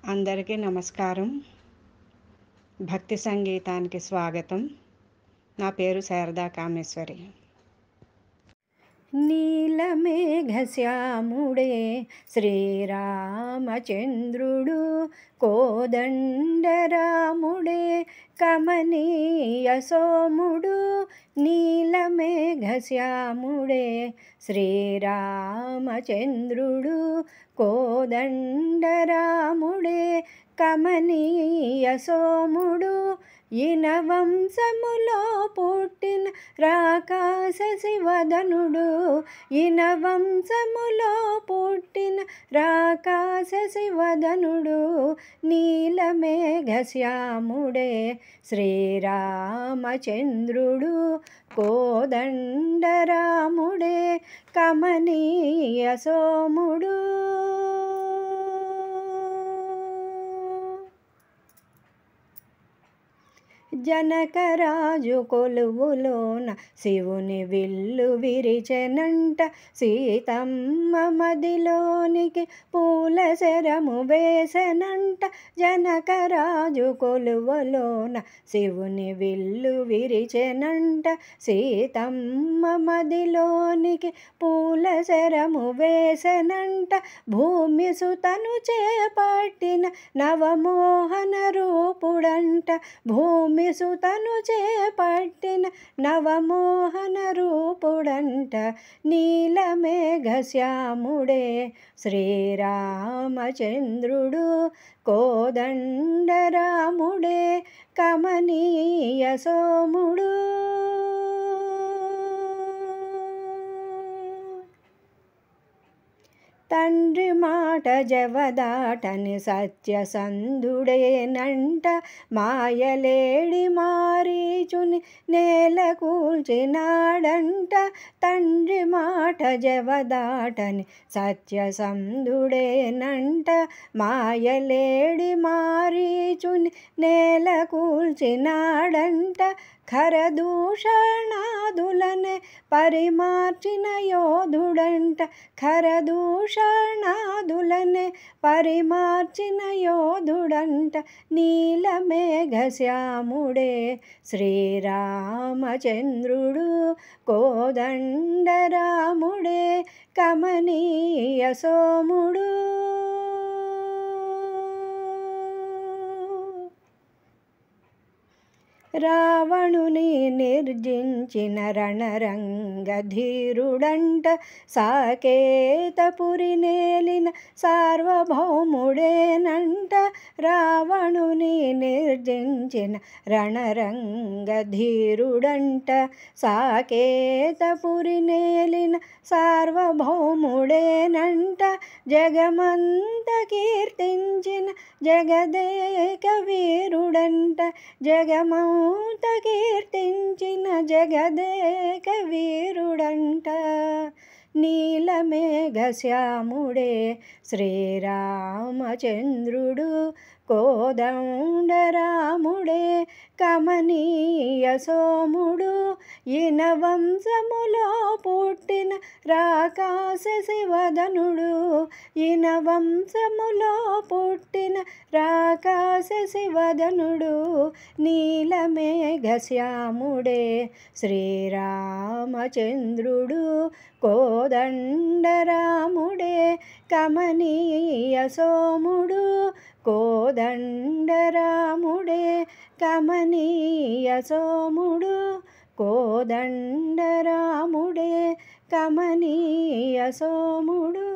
అందరికీ నమస్కారం. భక్తి సంగీతానికి స్వాగతం. నా పేరు శారదా కామేశ్వరి. నీలమేఘశ్యాముడే శ్రీరామచంద్రుడు, కోదండరాముడే కమనీయ సోముడు. నీలమేఘశ్యాముడే శ్రీరామచంద్రుడు, కోదండరాముడే కమనీయ సోముడు. ఈయన వంశములో పుట్టిన రాకాశసి వదనుడు, ఈయన వంశములో పుట్టిన రాకాశసి వదనుడు. నీలమేఘశ్యాముడే శ్రీరామచంద్రుడు, కోదండరాముడే కమనీయ సోముడు. జనకరాజు కొలువులోన శివుని విల్లు విరిచెనంట, సీతమ్మ మదిలోనికి పూల శరము వేసెనంట. జనకరాజు కొలువులోన శివుని విల్లు విరిచెనంట, సీతమ్మ మదిలోనికి పూల శరము వేసెనంట. భూమి సుతను చేపట్టిన నవమోహన రూపుడంట, భూమి సుతను చేపట్టిన నవమోహన రూపుడంట. నీలమేఘశ్యాముడే శ్రీరామచంద్రుడు, కోదండరాముడే కమనీయ సోముడు. తండ్రి మాట జవదాటని సత్యసంధుడేనంట, మాయలేడి మారీచుని నేల కూల్చినాడంట. తండ్రి మాట జవదాటని సత్యసంధుడేనంట, మాయలేడి మారీచుని నేల కూల్చినాడంట. ఖరదూషణాదులనే పరిమార్చిన యోధుడంట, ఖరదూషణాదులనే పరిమార్చిన యోధుడంట. నీలమేఘశ్యాముడే శ్రీరామచంద్రుడు, కోదండరాముడే కమనీయ సోముడు. రావణుని నిర్జించిన రణరంగధీరుడంట, సాకేతపురి నేలిన సార్వభౌముడేనంట. రావణుని నిర్జించిన రణరంగధీరుడంట, సాకేతపురి నేలిన సార్వభౌముడేనంట. జగమంత కీర్తించిన జగదేక వీరుడంట, జగమంత కీర్తించిన జగదేక వీరుడంట. నీలమేఘశ్యాముడే శ్రీరామచంద్రుడు, కోదండరాముడే కమనీయ సోముడు. ఈయన వంశములో పుట్టిన రాకాశసి వదనుడు, ఈయన వంశములో పుట్టిన రాకాశసి వదనుడు. నీలమేఘశ్యాముడే శ్రీరామచంద్రుడు, కోదండరాముడే కమనీయ సోముడు. కోదండరాముడే కమనీయ సోముడు, కోదండరాముడే కమనీయ సోముడు.